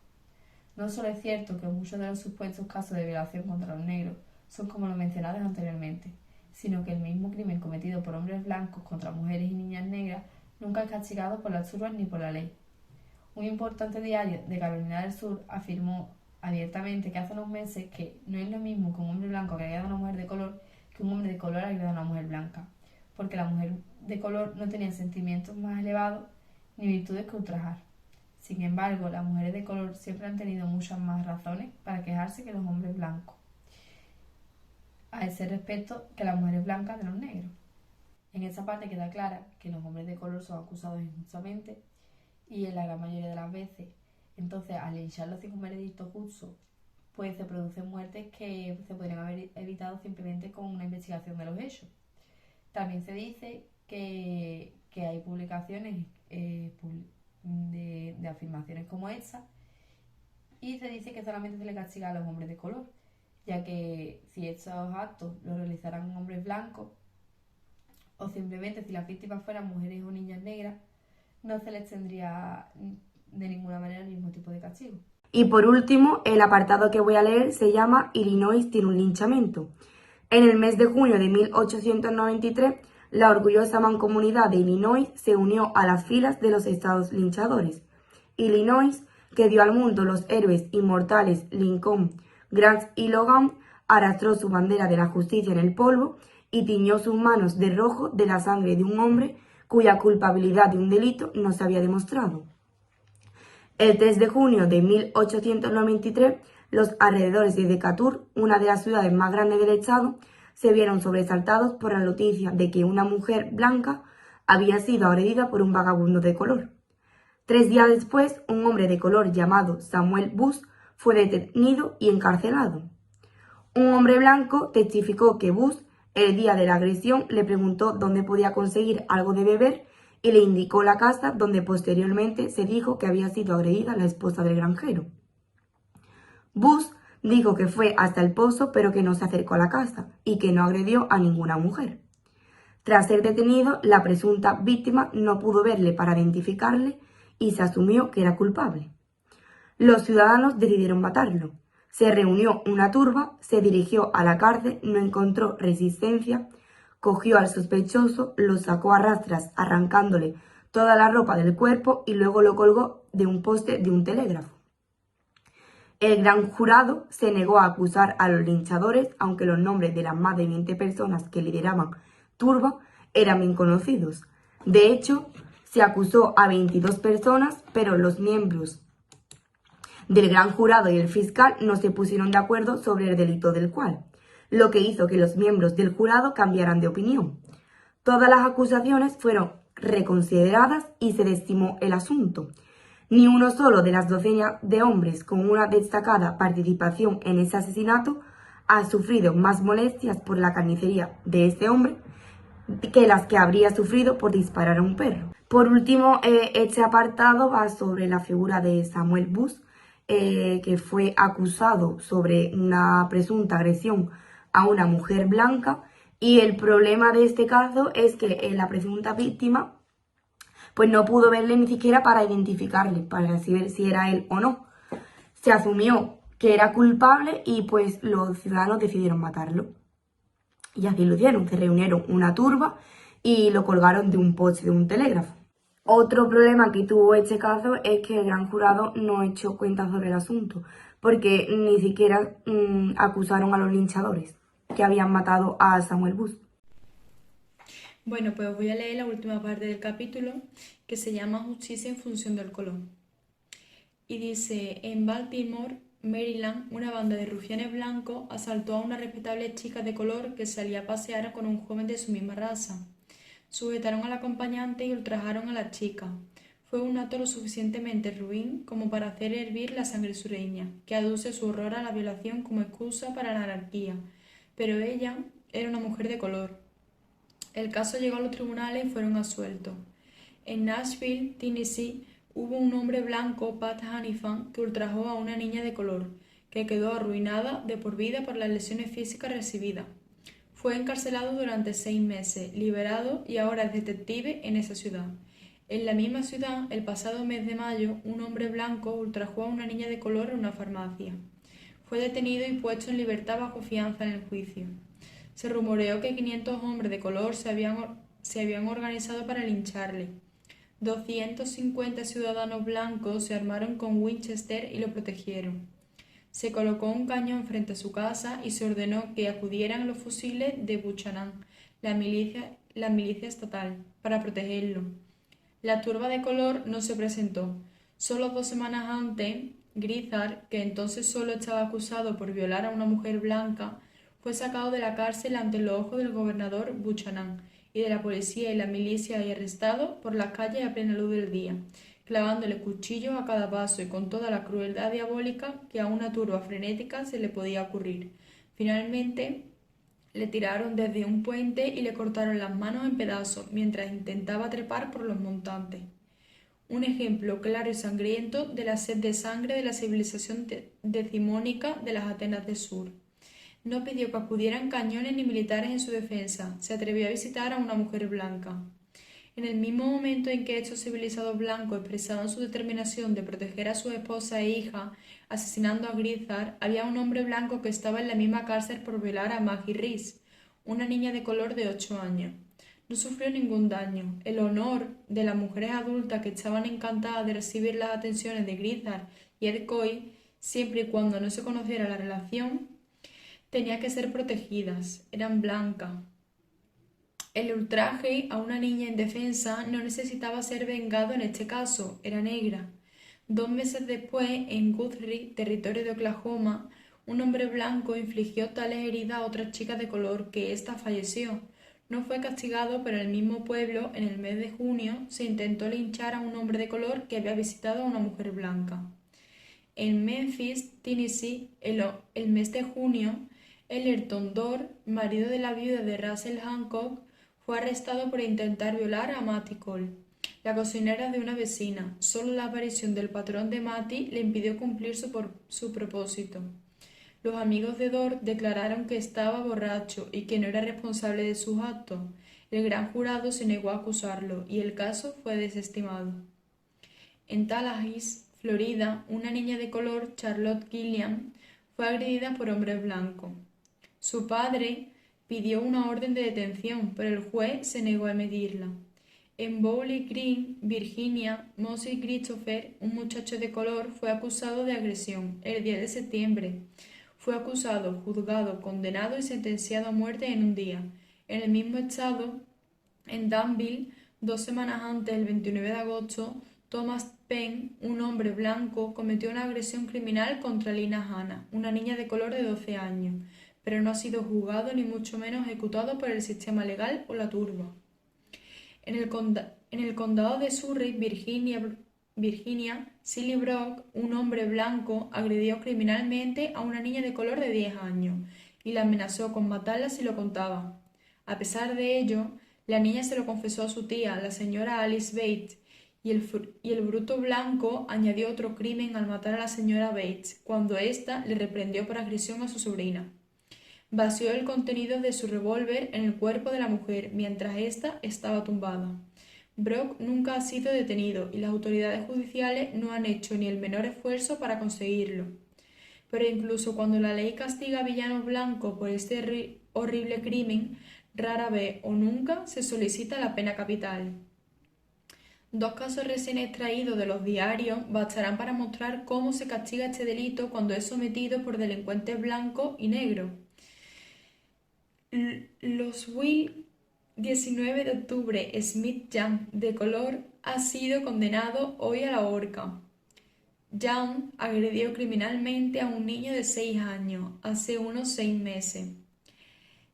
No solo es cierto que muchos de los supuestos casos de violación contra los negros son como los mencionados anteriormente, sino que el mismo crimen cometido por hombres blancos contra mujeres y niñas negras nunca es castigado por las turbas ni por la ley. Un importante diario de Carolina del Sur afirmó abiertamente que hace unos meses que no es lo mismo que un hombre blanco agregue a una mujer de color que un hombre de color agregue a una mujer blanca, porque la mujer de color no tenía sentimientos más elevados ni virtudes que ultrajar. Sin embargo, las mujeres de color siempre han tenido muchas más razones para quejarse que los hombres blancos, a ese respecto que las mujeres blancas de los negros. En esa parte queda clara que los hombres de color son acusados injustamente y en la gran mayoría de las veces. Entonces, al lincharlos sin un veredicto justo, pues se producen muertes que se podrían haber evitado simplemente con una investigación de los hechos. También se dice que hay publicaciones de afirmaciones como esta, y se dice que solamente se le castiga a los hombres de color, ya que si estos actos los realizaran hombres blancos, o simplemente si las víctimas fueran mujeres o niñas negras, no se les tendría de ninguna manera el mismo tipo de castigo. Y por último, el apartado que voy a leer se llama Illinois tiene un linchamiento. En el mes de junio de 1893, la orgullosa mancomunidad de Illinois se unió a las filas de los estados linchadores. Illinois, que dio al mundo los héroes inmortales Lincoln, Grant y Logan, arrastró su bandera de la justicia en el polvo y tiñó sus manos de rojo de la sangre de un hombre cuya culpabilidad de un delito no se había demostrado. El 3 de junio de 1893, los alrededores de Decatur, una de las ciudades más grandes del estado, se vieron sobresaltados por la noticia de que una mujer blanca había sido agredida por un vagabundo de color. 3 días después, un hombre de color llamado Samuel Bush fue detenido y encarcelado. Un hombre blanco testificó que Bush, el día de la agresión, le preguntó dónde podía conseguir algo de beber y le indicó la casa donde posteriormente se dijo que había sido agredida la esposa del granjero. Bush dijo que fue hasta el pozo pero que no se acercó a la casa y que no agredió a ninguna mujer. Tras ser detenido, la presunta víctima no pudo verle para identificarle y se asumió que era culpable. Los ciudadanos decidieron matarlo. Se reunió una turba, se dirigió a la cárcel, no encontró resistencia, cogió al sospechoso, lo sacó a rastras arrancándole toda la ropa del cuerpo y luego lo colgó de un poste de un telégrafo. El gran jurado se negó a acusar a los linchadores, aunque los nombres de las más de 20 personas que lideraban turba eran bien conocidos. De hecho, se acusó a 22 personas, pero los miembros del gran jurado y el fiscal no se pusieron de acuerdo sobre el delito del cual, lo que hizo que los miembros del jurado cambiaran de opinión. Todas las acusaciones fueron reconsideradas y se desestimó el asunto. Ni uno solo de las docenas de hombres con una destacada participación en ese asesinato ha sufrido más molestias por la carnicería de este hombre que las que habría sufrido por disparar a un perro. Por último, este apartado va sobre la figura de Samuel Bush, que fue acusado sobre una presunta agresión a una mujer blanca, y el problema de este caso es que la presunta víctima pues no pudo verle ni siquiera para identificarle, para así ver si era él o no. Se asumió que era culpable y pues los ciudadanos decidieron matarlo. Y así lo hicieron, se reunieron una turba y lo colgaron de un poste de un telégrafo. Otro problema que tuvo este caso es que el gran jurado no echó cuenta sobre el asunto, porque ni siquiera acusaron a los linchadores que habían matado a Samuel Bush. Bueno, pues os voy a leer la última parte del capítulo, que se llama Justicia en función del color. Y dice: en Baltimore, Maryland, una banda de rufianes blancos asaltó a una respetable chica de color que salía a pasear con un joven de su misma raza. Sujetaron al acompañante y ultrajaron a la chica. Fue un acto lo suficientemente ruin como para hacer hervir la sangre sureña, que aduce su horror a la violación como excusa para la anarquía. Pero ella era una mujer de color. El caso llegó a los tribunales y fueron absueltos. En Nashville, Tennessee, hubo un hombre blanco, Pat Hanifan, que ultrajó a una niña de color, que quedó arruinada de por vida por las lesiones físicas recibidas. Fue encarcelado durante 6 meses, liberado y ahora es detective en esa ciudad. En la misma ciudad, el pasado mes de mayo, un hombre blanco ultrajó a una niña de color en una farmacia. Fue detenido y puesto en libertad bajo fianza en el juicio. Se rumoreó que 500 hombres de color se habían organizado para lincharle. 250 ciudadanos blancos se armaron con Winchester y lo protegieron. Se colocó un cañón frente a su casa y se ordenó que acudieran los fusiles de Buchanan, la milicia estatal, para protegerlo. La turba de color no se presentó. Solo 2 semanas antes, Grizzard, que entonces solo estaba acusado por violar a una mujer blanca, fue sacado de la cárcel ante los ojos del gobernador Buchanan y de la policía y la milicia y arrestado por las calles a plena luz del día, clavándole cuchillos a cada paso y con toda la crueldad diabólica que a una turba frenética se le podía ocurrir. Finalmente, le tiraron desde un puente y le cortaron las manos en pedazos mientras intentaba trepar por los montantes. Un ejemplo claro y sangriento de la sed de sangre de la civilización decimónica de las Atenas del Sur. No pidió que acudieran cañones ni militares en su defensa, se atrevió a visitar a una mujer blanca. En el mismo momento en que estos civilizados blancos expresaban su determinación de proteger a su esposa e hija, asesinando a Grizzard, había un hombre blanco que estaba en la misma cárcel por violar a Maggie Reese, una niña de color de 8 años. No sufrió ningún daño. El honor de las mujeres adultas que estaban encantadas de recibir las atenciones de Grizzard y Ed Coy, siempre y cuando no se conociera la relación, tenía que ser protegidas. Eran blancas. El ultraje a una niña indefensa no necesitaba ser vengado en este caso, era negra. 2 meses después, en Guthrie, territorio de Oklahoma, un hombre blanco infligió tales heridas a otra chica de color que ésta falleció. No fue castigado, pero en el mismo pueblo, en el mes de junio, se intentó linchar a un hombre de color que había visitado a una mujer blanca. En Memphis, Tennessee, el mes de junio, Ellerton Dorr, marido de la viuda de Russell Hancock, fue arrestado por intentar violar a Mattie Cole, la cocinera de una vecina. Solo la aparición del patrón de Mattie le impidió cumplir su propósito. Los amigos de Dorr declararon que estaba borracho y que no era responsable de sus actos. El gran jurado se negó a acusarlo y el caso fue desestimado. En Tallahassee, Florida, una niña de color, Charlotte Gilliam, fue agredida por hombres blancos. Su padre pidió una orden de detención, pero el juez se negó a emitirla. En Bowling Green, Virginia, Moses Christopher, un muchacho de color, fue acusado de agresión el 10 de septiembre. Fue acusado, juzgado, condenado y sentenciado a muerte en un día. En el mismo estado, en Danville, 2 semanas antes, el 29 de agosto, Thomas Penn, un hombre blanco, cometió una agresión criminal contra Lina Hanna, una niña de color de 12 años, pero no ha sido juzgado ni mucho menos ejecutado por el sistema legal o la turba. En el condado de Surrey, Virginia, Silly Brock, un hombre blanco, agredió criminalmente a una niña de color de 10 años y la amenazó con matarla si lo contaba. A pesar de ello, la niña se lo confesó a su tía, la señora Alice Bates, y el bruto blanco añadió otro crimen al matar a la señora Bates, cuando ésta le reprendió por agresión a su sobrina. Vació el contenido de su revólver en el cuerpo de la mujer mientras ésta estaba tumbada. Brock nunca ha sido detenido y las autoridades judiciales no han hecho ni el menor esfuerzo para conseguirlo. Pero incluso cuando la ley castiga a villanos blancos por este horrible crimen, rara vez o nunca se solicita la pena capital. 2 casos recién extraídos de los diarios bastarán para mostrar cómo se castiga este delito cuando es sometido por delincuentes blancos y negros. Los Will 19 de octubre, Smith Young, de color, ha sido condenado hoy a la horca. Young agredió criminalmente a un niño de 6 años hace unos 6 meses.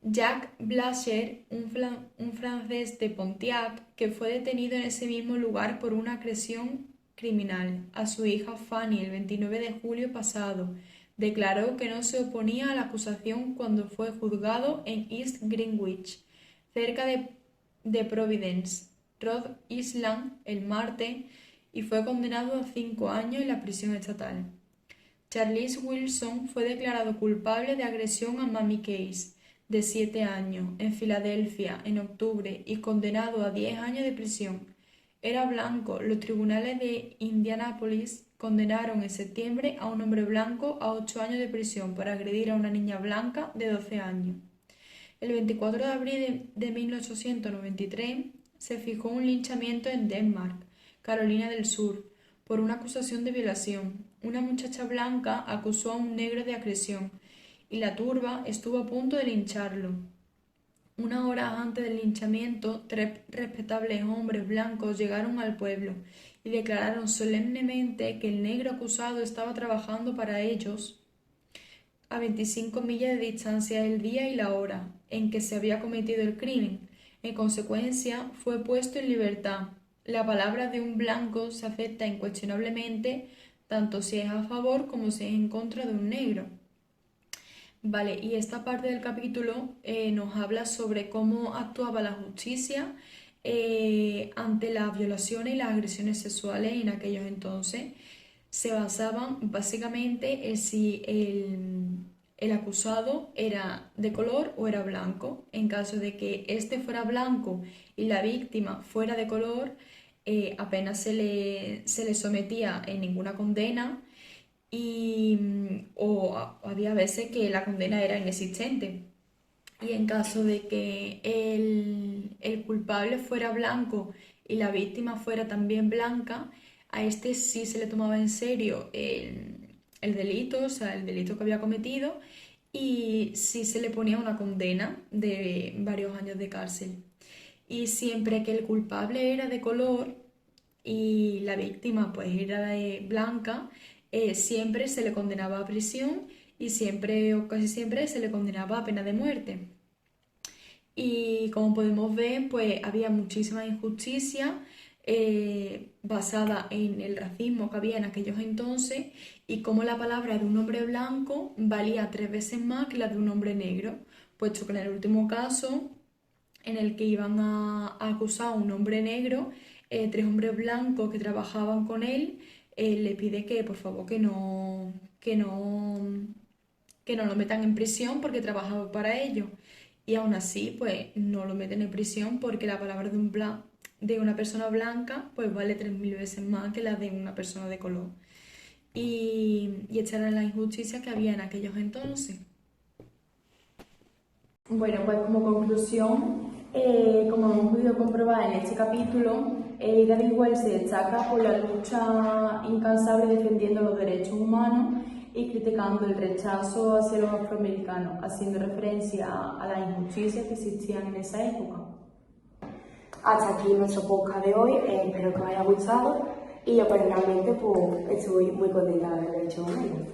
Jack Blasher, un francés de Pontiac, que fue detenido en ese mismo lugar por una agresión criminal a su hija Fanny el 29 de julio pasado, declaró que no se oponía a la acusación cuando fue juzgado en East Greenwich, cerca de Providence, Rhode Island el martes y fue condenado a 5 años en la prisión estatal. Charles Wilson fue declarado culpable de agresión a Mamie Case, de 7 años, en Filadelfia en octubre y condenado a 10 años de prisión. Era blanco. Los tribunales de Indianápolis condenaron en septiembre a un hombre blanco a 8 años de prisión por agredir a una niña blanca de 12 años. El 24 de abril de 1893 se fijó un linchamiento en Denmark, Carolina del Sur, por una acusación de violación. Una muchacha blanca acusó a un negro de agresión y la turba estuvo a punto de lincharlo. Una hora antes del linchamiento, 3 respetables hombres blancos llegaron al pueblo y declararon solemnemente que el negro acusado estaba trabajando para ellos a 25 millas de distancia el día y la hora en que se había cometido el crimen. En consecuencia, fue puesto en libertad. La palabra de un blanco se acepta incuestionablemente tanto si es a favor como si es en contra de un negro. Vale, y esta parte del capítulo nos habla sobre cómo actuaba la justicia ante las violaciones y las agresiones sexuales en aquellos entonces. Se basaban básicamente en si el acusado era de color o era blanco. En caso de que éste fuera blanco y la víctima fuera de color, apenas se le sometía en ninguna condena o había veces que la condena era inexistente. Y en caso de que el culpable fuera blanco y la víctima fuera también blanca, a este sí se le tomaba en serio el delito, o sea, el delito que había cometido, y sí se le ponía una condena de varios años de cárcel. Y siempre que el culpable era de color y la víctima pues era de blanca, siempre se le condenaba a prisión y siempre o casi siempre se le condenaba a pena de muerte. Y como podemos ver, pues había muchísima injusticia basada en el racismo que había en aquellos entonces y cómo la palabra de un hombre blanco valía 3 veces más que la de un hombre negro, puesto que en el último caso en el que iban a acusar a un hombre negro, 3 hombres blancos que trabajaban con él le pide que por favor que no lo metan en prisión porque trabajaba para ellos. Y aún así, pues no lo meten en prisión porque la palabra de una persona blanca pues vale 3000 veces más que la de una persona de color. Y esta era la injusticia que había en aquellos entonces. Bueno, pues como conclusión, como hemos podido comprobar en este capítulo, David Wells se destaca por la lucha incansable defendiendo los derechos humanos y criticando el rechazo hacia los afroamericanos, haciendo referencia a las injusticias que existían en esa época. Hasta aquí nuestro podcast de hoy, espero que os haya gustado y yo personalmente pues, estoy muy contenta de haberlo hecho con ellos.